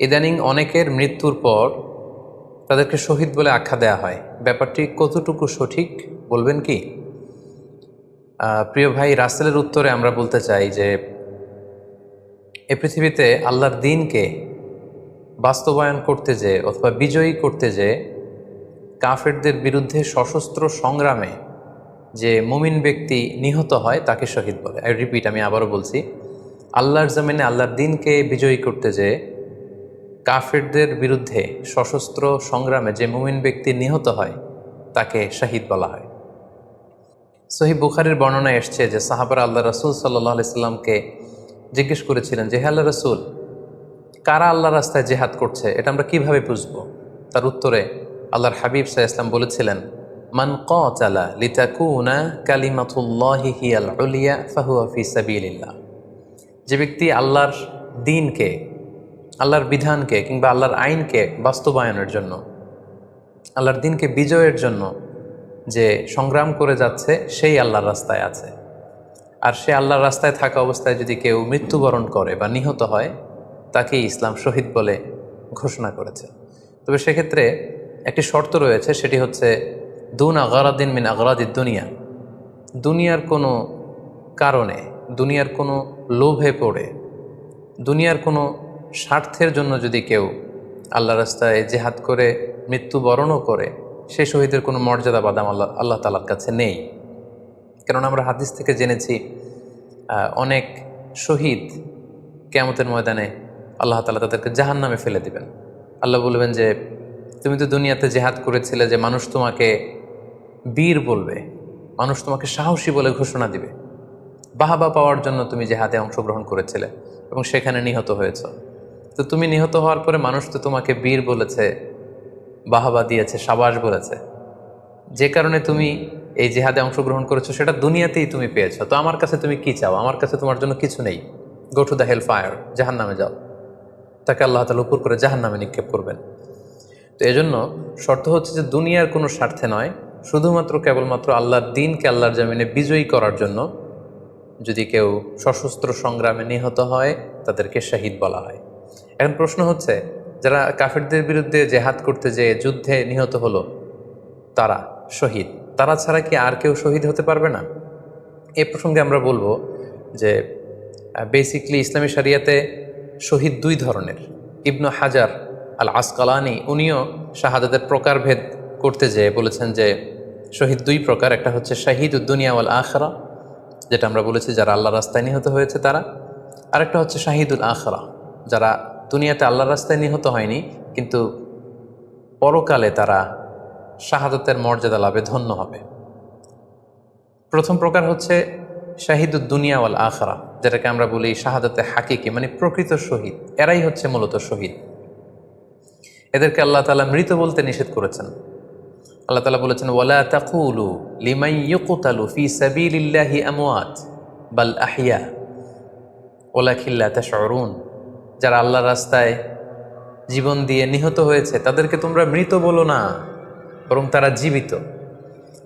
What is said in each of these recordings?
ইদানিং অনেকের মৃত্যুর পর তাদেরকে শহীদ বলে আখ্যা দেয়া হয়। ব্যাপারটি কতটুকু সঠিক বলবেন কি? প্রিয় ভাই, রাসেলের উত্তরে আমরা বলতে চাই যে এ পৃথিবীতে আল্লাহর দ্বীনকে বাস্তবায়ন করতে যেয়ে অথবা বিজয়ী করতে যেয়ে কাফেরদের বিরুদ্ধে সশস্ত্র সংগ্রামে যে মুমিন ব্যক্তি নিহত হয় তাকে শহীদ বলে। আমি আবারও বলছি, আল্লাহর জমিনে আল্লাহর দ্বীনকে বিজয়ী করতে যেয়ে কাফেরদের বিরুদ্ধে সশস্ত্র সংগ্রামে যে মুমিন ব্যক্তি নিহত হয় তাকে শহীদ বলা হয়। সহিহ বুখারীর বর্ণনায় এসছে যে সাহাবারা আল্লাহ রাসূল সাল্লাল্লাহু আলাইহি সাল্লামকে জিজ্ঞেস করেছিলেন যে, হে আল্লাহ রাসূল, কারা আল্লাহর রাস্তায় জেহাদ করছে এটা আমরা কিভাবে বুঝবো? তার উত্তরে আল্লাহর হাবিব সাল্লাল্লাহু আলাইহি ওয়াসাল্লাম বলেছিলেন, মান কাতালা লিতাকুনা কালিমাতুল্লাহি হিয়াল উলিয়া ফাহুয়া ফি সাবিলিল্লাহ। যে ব্যক্তি আল্লাহর দ্বীনকে, আল্লাহর বিধানকে কিংবা আল্লাহর আইনকে বাস্তবায়নের জন্য, আল্লাহর দ্বীনকে বিজয়ের জন্য যে সংগ্রাম করে যাচ্ছে সেই আল্লাহর রাস্তায় আছে। আর সে আল্লাহর রাস্তায় থাকা অবস্থায় যদি কেউ মৃত্যুবরণ করে বা নিহত হয় তাকেই ইসলাম শহীদ বলে ঘোষণা করেছে। তবে সেক্ষেত্রে একটি শর্ত রয়েছে, সেটি হচ্ছে দুন আগারাদিন মিন আগারাদিদ দুনিয়া। দুনিয়ার কোনো কারণে, দুনিয়ার কোনো লোভে পড়ে, দুনিয়ার কোনো স্বার্থের জন্য যদি কেউ আল্লাহ রাস্তায় জেহাদ করে মৃত্যুবরণও করে, সে শহীদের কোনো মর্যাদা বাদাম আল্লাহ তাআলার কাছে নেই। কারণ আমরা হাদিস থেকে জেনেছি অনেক শহীদ কিয়ামতের ময়দানে আল্লাহ তাআলা তাদেরকে জাহান্নামে ফেলে দিবেন। আল্লাহ বলবেন যে, তুমি তো দুনিয়াতে জেহাদ করেছিলে যে মানুষ তোমাকে বীর বলবে, মানুষ তোমাকে সাহসী বলে ঘোষণা দিবে, বাহাবা পাওয়ার জন্য তুমি জেহাদে অংশগ্রহণ করেছিলে এবং সেখানে নিহত হয়েছ। তো তুমি নিহত হওয়ার পরে মানুষ তো তোমাকে বীর বলেছে, বাহাবা দিয়েছে, সাবাস বলেছে, যে কারণে তুমি এই জেহাদে অংশগ্রহণ করেছো সেটা দুনিয়াতেই তুমি পেয়েছো। তো আমার কাছে তুমি কি চাও? আমার কাছে তোমার জন্য কিছু নেই। Go to the hell fire, জাহান্নামে যাও। তাকে আল্লাহ তাআলা উপর করে জাহান্নামে নিক্ষেপ করবেন। তো এজন্য শর্ত হচ্ছে যে দুনিয়ার কোনো স্বার্থে নয়, শুধুমাত্র কেবলমাত্র আল্লাহর দ্বীনকে আল্লাহর জমিনে বিজয়ী করার জন্য যদি কেউ সশস্ত্র সংগ্রামে নিহত হয় তাদেরকে শহীদ বলা হয়। এখন প্রশ্ন হচ্ছে, যারা কাফেরদের বিরুদ্ধে জেহাদ করতে যেয়ে যুদ্ধে নিহত হলো তারা শহীদ, তারা ছাড়া কি আর কেউ শহীদ হতে পারবে না? এ প্রসঙ্গে আমরা বলবো যে বেসিকলি ইসলামী শরিয়াতে শহীদ দুই ধরনের। ইবনু হাজার আল আসকালানি উনিও শাহাদাতের প্রকারভেদ করতে যেয়ে বলেছেন যে শহীদ দুই প্রকার। একটা হচ্ছে শাহিদুদ দুনিয়া ওয়াল আখিরা, যেটা আমরা বলেছি যারা আল্লাহর রাস্তায় নিহত হয়েছে তারা। আরেকটা হচ্ছে শাহিদুল আখিরা, যারা দুনিয়াতে আল্লাহর রাস্তায় নিহত হয়নি কিন্তু পরকালে তারা শাহাদাতের মর্যাদা লাভে ধন্য হবে। প্রথম প্রকার হচ্ছে শাহিদুদ দুনিয়া ওয়াল আখিরা, যেটাকে আমরা বলি শাহাদাতে হাকিকি, মানে প্রকৃত শহীদ। এরাই হচ্ছে মূলত শহীদ। এদেরকে আল্লাহ তাআলা মৃত বলতে নিষেধ করেছেন। আল্লাহ তাআলা বলেছেন, ওয়ালা তাকুলু লিমান ইউকতালু ফি সাবিলিল্লাহি আমওয়াত বাল আহইয়া ওয়ালাকিন লা তাশউরুন। যারা আল্লাহর রাস্তায় জীবন দিয়ে নিহত হয়েছে তাদেরকে তোমরা মৃত বলো না, বরং তারা জীবিত।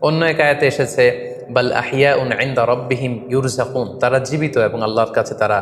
অন্য এক আয়াতে এসেছে, বাল আহিয়াউন ইনদা রাব্বিহিম ইউরযাকুন, তারা জীবিত এবং আল্লাহর কাছে তারা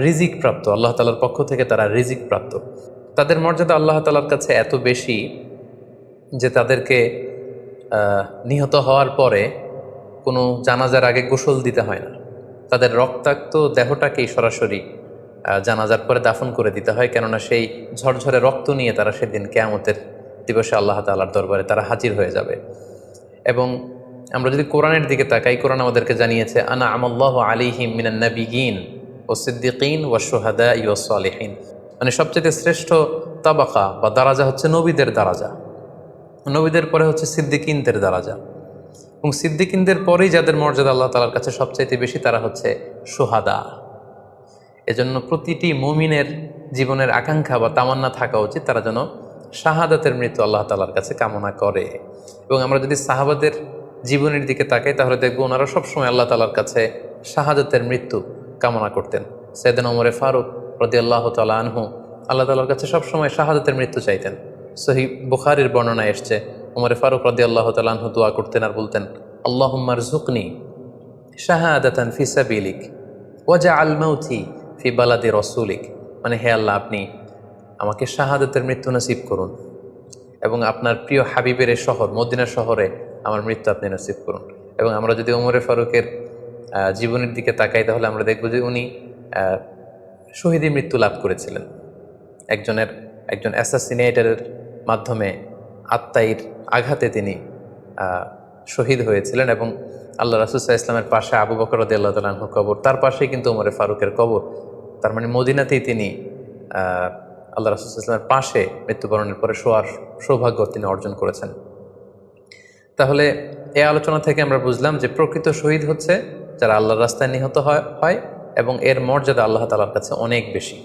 রিজিক প্রাপ্ত, আল্লাহ তাআলার পক্ষ থেকে তারা রিজিক প্রাপ্ত। তাদের মর্যাদা আল্লাহ তাআলার কাছে এত বেশি যে তাদেরকে নিহত হওয়ার পরে কোনো জানাজার আগে গোসল দিতে হয় না। তাদের রক্তাক্ত দেহটাকেই সরাসরি জানাজার পরে দাফন করে দিতে হয়, কেননা সেই ঝরঝরে রক্ত নিয়ে তারা সেদিন কিয়ামতের দিবসে আল্লাহ তাআলার দরবারে তারা হাজির হয়ে যাবে। এবং আমরা যদি কোরআনের দিকে তাকাই, কোরআন আমাদেরকে জানিয়েছে, আনা আমাল্লাহু আলাইহিম মিনান নাবিয়িন ওয়াস সিদ্দিকিন ওয়াশ শুহাদা ওয়াস সালিহিন, মানে সবচেয়ে শ্রেষ্ঠ তাবাকা বা দারাজা হচ্ছে নবীদের দারাজা, নবীদের পরে হচ্ছে সিদ্দিকিনদের দারাজা, এবং সিদ্দিকিনদের পরেই যাদের মর্যাদা আল্লাহ তাআলার কাছে সবচাইতে বেশি তারা হচ্ছে শুহাদা। এজন্য প্রতিটি মুমিনের জীবনের আকাঙ্ক্ষা বা তামান্না থাকা উচিত তারা যেন শাহাদাতের মৃত্যু আল্লাহ তাআলার কাছে কামনা করে। এবং আমরা যদি সাহাবাদের জীবনের দিকে তাকাই তাহলে দেখব ওনারা সবসময় আল্লাহ তাআলার কাছে শাহাদাতের মৃত্যু কামনা করতেন। সাইয়েদনা ওমর ফারুক রাদিয়াল্লাহু তাআলা আনহু আল্লাহ তাআলার কাছে সবসময় শাহাদাতের মৃত্যু চাইতেন। সহিহ বুখারীর বর্ণনায় এসছে, ওমর ফারুক রাদিয়াল্লাহু তাআলা আনহু দোয়া করতেন আর বলতেন, আল্লাহুম্মা রযুকনি শাহাদাতান ফি সাবিলিক ওয়াজআল মাউতি ফি বালাদি রাসূলিক, মানে হে আল্লাহ, আপনি আমাকে শাহাদাতের মৃত্যু নসিব করুন এবং আপনার প্রিয় হাবিবের এই শহর মদিনা শহরে আমার মৃত্যু আপনি নসিব করুন। এবং আমরা যদি ওমরে ফারুকের জীবনের দিকে তাকাই তাহলে আমরা দেখব যে উনি শহীদী মৃত্যু লাভ করেছিলেন। একজন অ্যাসাসিনেটরের মাধ্যমে আত্মাইর আঘাতে তিনি শহীদ হয়েছিলেন এবং আল্লাহ রাসূল সাল্লাল্লাহু আলাইহি ওয়াসাল্লামের পাশে আবু বকর রাদিয়াল্লাহু তাআলা আনহু কবর, তার পাশেই কিন্তু ওমরে ফারুকের কবর। তার মানে মদিনাতেই তিনি আল্লাহ রাসূল সাল্লাল্লাহু আলাইহি ওয়াসাল্লামের পাশে মৃত্যুবরণের পরে শোয়ার সৌভাগ্য তিনি অর্জন করেছেন। তাহলে এই আলোচনা থেকে আমরা বুঝলাম যে প্রকৃত শহীদ হচ্ছে যারা আল্লাহর রাস্তায় নিহত হয় এবং এর মর্যাদা আল্লাহ তাআলার কাছে অনেক বেশি।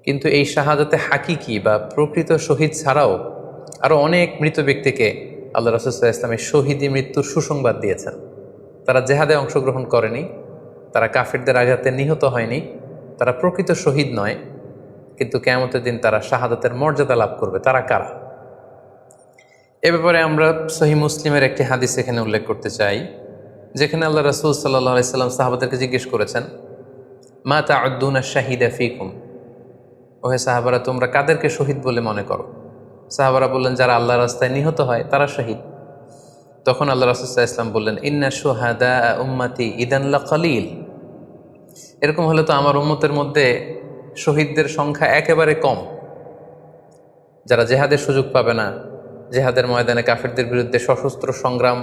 কিন্তু এই শাহাদাতে হাকিকি বা প্রকৃত শহীদ ছাড়াও আরও অনেক মৃত ব্যক্তিকে আল্লাহ রাসূল সাল্লাল্লাহু আলাইহি ওয়াসাল্লাম শহীদি মৃত্যুর সুসংবাদ দিয়েছেন। তারা জেহাদে অংশগ্রহণ করেনি, তারা কাফিরদের আঘাতে নিহত হয়নি, তারা প্রকৃত শহীদ নয়, কিন্তু কিয়ামতের দিন তারা শাহাদাতের মর্যাদা লাভ করবে। তারা কারা? এ ব্যাপারে আমরা সহিহ মুসলিমের একটি হাদিস এখানে উল্লেখ করতে চাই, যেখানে আল্লাহ রাসূল সাল্লাল্লাহু আলাইহি ওয়াসাল্লাম সাহাবাদেরকে জিজ্ঞেস করেছেন, মা তা'উদ্দুনা শাহিদা ফীকুম, ওহে সাহাবারা তোমরা কাদেরকে শহীদ বলে মনে করো? সাহাবারা বললেন, যারা আল্লাহর রাস্তায় নিহত হয় তারা শহীদ। তখন আল্লাহ রাসূল সাল্লাল্লাহু আলাইহি ওয়াসাল্লাম বললেন, ইন্না শুহাদা উম্মতি ইদান লাকালিল, এরকম হলে তো আমার উম্মতের মধ্যে শহীদদের সংখ্যা একেবারে কম। যারা জেহাদের সুযোগ পাবে না, জেহাদের ময়দানে কাফিরদের বিরুদ্ধে সশস্ত্র সংগ্রাম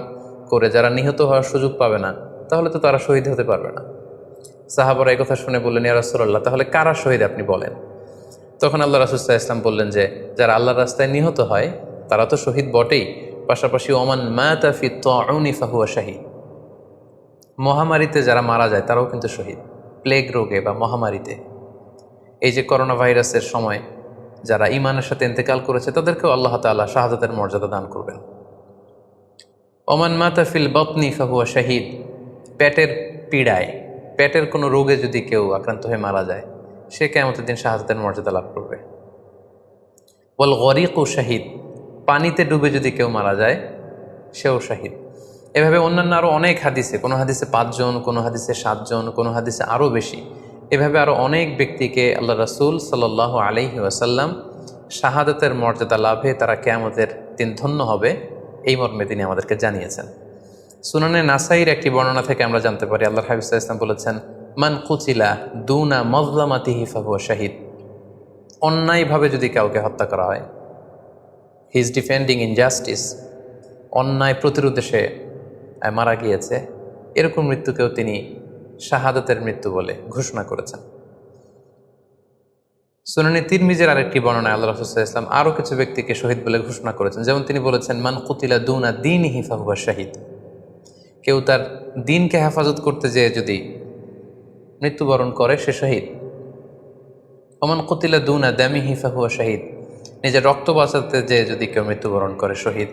করে যারা নিহত হওয়ার সুযোগ পাবে না, তাহলে তো তারা শহীদ হতে পারবে না। সাহাবারা এই কথা শুনে বললেন, ইয়া রাসূলুল্লাহ, তাহলে কারা শহীদ আপনি বলেন। তখন আল্লাহ রাসূল সাল্লাল্লাহু আলাইহি ওয়াসাল্লাম বললেন যে যারা আল্লাহর রাস্তায় নিহত হয় তারা তো শহীদ বটেই, পাশাপাশি ওমান মাতা ফি তাউনি ফাহুয়া শাহীদ, মহামারীতে যারা মারা যায় তারাও কিন্তু শহীদ। প্লেগ রোগে বা মহামারীতে, এই যে করোনা ভাইরাসের সময় যারা ঈমানের সাথে ইন্তেকাল করেছে তাদেরকেও আল্লাহ তাআলা শাহাদাতের মর্যাদা দান করবেন। ওমান মাতা ফিল বাতনি ফাহুয়া শাহীদ, পেটের পীড়ায়, পেটের কোনো রোগে যদি কেউ আক্রান্ত হয়ে মারা যায় সে কিয়ামতের দিন শাহাদাতের মর্যাদা লাভ করবে। ওয়াল গরিকু শাহীদ, পানিতে ডুবে যদি কেউ মারা যায় সেও শাহীদ। এভাবে অন্যান্য আরও অনেক হাদিসে, কোনো হাদিসে 5 জন, কোনো হাদিসে 7 জন, কোনো হাদিসে আরও বেশি, এভাবে আরও অনেক ব্যক্তিকে আল্লাহ রাসূল সাল্লাল্লাহু আলাইহি ওয়াসাল্লাম শাহাদাতের মর্যাদা লাভে তারা কিয়ামতের দিন ধন্য হবে এই মর্মে তিনি আমাদেরকে জানিয়েছেন। সুনানে নাসাইর একটি বর্ণনা থেকে আমরা জানতে পারি, আল্লাহর হাবিব সাল্লাল্লাহু আলাইহি ওয়াসাল্লাম বলেছেন, মান কুতিলা দুনা মাজলামাতিহি ফাহুয়া শাহীদ, অন্যায়ভাবে যদি কাউকে হত্যা করা হয়, হি ইজ ডিফেন্ডিং ইনজাস্টিস, অন্যায় প্রতিরোধে সে মারা গিয়েছে, এরকম মৃত্যুকেও তিনি শাহাদাতের মৃত্যু বলে ঘোষণা করেছেন। সুনানে তিরমিজির আরেকটি বর্ণনায় আল্লাহ রাসূল সাল্লাল্লাহু আলাইহি ওয়াসাল্লাম আরও কিছু ব্যক্তিকে শহীদ বলে ঘোষণা করেছেন। যেমন তিনি বলেছেন, মান কুতিলা দুনা দীনিহি ফাহুয়া শাহীদ, কেউ তার দিনকে হেফাজত করতে যেয়ে যদি মৃত্যুবরণ করে সে শহীদ। ওমান কুতিলা দুনা দামিহি ফাহুয়া শাহীদ, নিজের রক্ত বাঁচাতে যেয়ে যদি কেউ মৃত্যুবরণ করে শহীদ।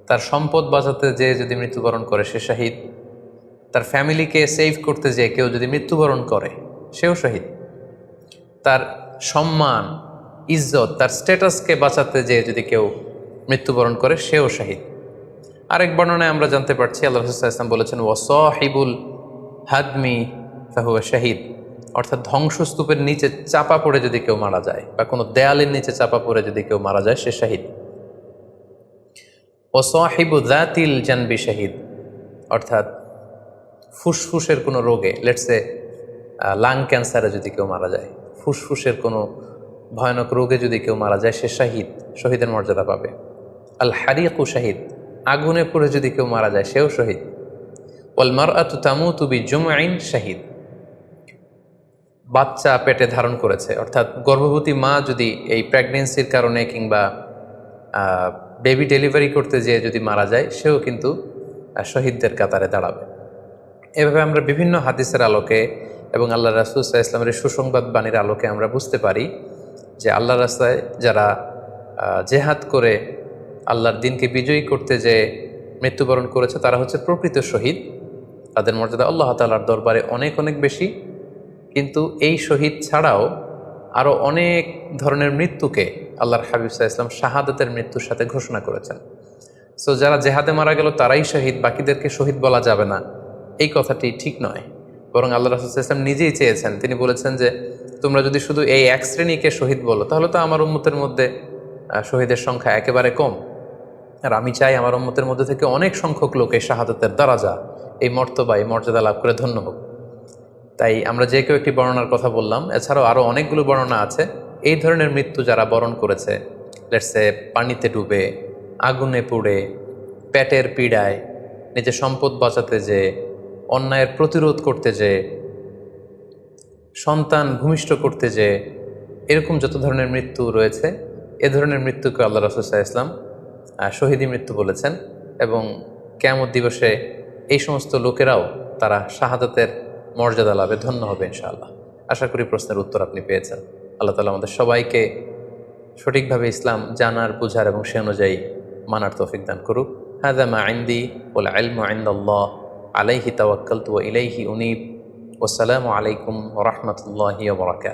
তার সম্পদ বাঁচাতে যেয়ে যদি মৃত্যুবরণ করে সে শহীদ। তার ফ্যামিলিকে সেভ করতে যেয়ে কেউ যদি মৃত্যুবরণ করে সেও শহীদ। তার সম্মান, ইজ্জত, তার স্ট্যাটাসকে বাঁচাতে যেয়ে যদি কেউ মৃত্যুবরণ করে সেও শহীদ। আরেক বর্ণনায় আমরা জানতে পারছি, আল্লাহ রাসূল সাল্লাল্লাহু আলাইহি ওয়াসাল্লাম বলেছেন, ওয়াসাহিবুল হাদমি ফাহুয়া শাহীদ, অর্থাৎ ধ্বংসস্তূপের নিচে চাপা পড়ে যদি কেউ মারা যায় বা কোনো দেয়ালের নিচে চাপা পড়ে যদি কেউ মারা যায় সে শহীদ। ওয়াসাহিবু যাতিল জানবি শাহীদ, অর্থাৎ ফুসফুসের কোনো রোগে, লেটসে লাং ক্যান্সারে যদি কেউ মারা যায়, ফুসফুসের কোনো ভয়ানক রোগে যদি কেউ মারা যায় সে শাহীদ, শহীদের মর্যাদা পাবে। আল হারিকু শাহীদ, আগুনে পড়ে যদি কেউ মারা যায় সেও শহীদ। ওয়াল মারআতু তামুতু বিজুমইন শাহীদ, বাচ্চা পেটে ধারণ করেছে, অর্থাৎ গর্ভবতী মা যদি এই প্রেগনেন্সির কারণে কিংবা বেবি ডেলিভারি করতে যেয়ে যদি মারা যায় সেও কিন্তু শহীদদের কাতারে দাঁড়াবে। এভাবে আমরা বিভিন্ন হাদিসের আলোকে এবং আল্লাহ রাসূল সাল্লাল্লাহু আলাইহি ওয়াসাল্লামের সুসংবাদ বাণীর আলোকে আমরা বুঝতে পারি যে আল্লাহর রাস্তায় যারা জেহাদ করে আল্লাহর দিনকে বিজয়ী করতে যে মৃত্যুবরণ করেছে তারা হচ্ছে প্রকৃত শহীদ। তাদের মর্যাদা আল্লাহ তাআলার দরবারে অনেক অনেক বেশি। কিন্তু এই শহীদ ছাড়াও আরও অনেক ধরনের মৃত্যুকে আল্লাহর হাবিব সাল্লাল্লাহু আলাইহি ওয়াসাল্লাম শাহাদাতের মৃত্যুর সাথে ঘোষণা করেছেন। সো যারা জেহাদে মারা গেল তারাই শহীদ, বাকিদেরকে শহীদ বলা যাবে না, এই কথাটি ঠিক নয়। বরং আল্লাহ রাসূল সাল্লাল্লাহু আলাইহি ওয়াসাল্লাম নিজেই চেয়েছেন, তিনি বলেছেন যে তোমরা যদি শুধু এই এক শ্রেণীকে শহীদ বলো তাহলে তো আমার উম্মতের মধ্যে শহীদের সংখ্যা একেবারে কম। আর আমি চাই আমার উম্মতের মধ্যে থেকে অনেক সংখ্যক লোক এই শাহাদাতের দারাজা, এই মর্তবা, এই মর্যাদা লাভ করে ধন্য হোক। তাই আমরা যে কেউ একটি বর্ণনার কথা বললাম, এছাড়াও আরও অনেকগুলো বর্ণনা আছে। এই ধরনের মৃত্যু যারা বরণ করেছে, লেটসে পানিতে ডুবে, আগুনে পুড়ে, পেটের পীড়ায়, নিজের সম্পদ বাঁচাতে যে, অন্যায়ের প্রতিরোধ করতে যে, সন্তান ভূমিষ্ঠ করতে যে, এরকম যত ধরনের মৃত্যু রয়েছে, এ ধরনের মৃত্যুকে আল্লাহ রাসূল সাল্লাল্লাহু আলাইহি ওয়াসাল্লাম শহীদি মৃত্যু বলেছেন। এবং কিয়ামত দিবসে এই সমস্ত লোকেরাও তারা শাহাদাতের মর্যাদা লাভে ধন্য হবে ইনশাআল্লাহ। আশা করি প্রশ্নের উত্তর আপনি পেয়েছেন। আল্লাহ তাআলা আমাদের সবাইকে সঠিকভাবে ইসলাম জানার, বুঝার এবং সে অনুযায়ী মানার তৌফিক দান করুক। হাযা মা ইনদি ওয়াল ইলমু ইনদাল্লাহ আলাইহি তাওয়াক্কালতু ওয়া ইলাইহি উনীব। ওয়াসসালামু আলাইকুম ওয়া রাহমাতুল্লাহি ওয়া বারাকাতুহু।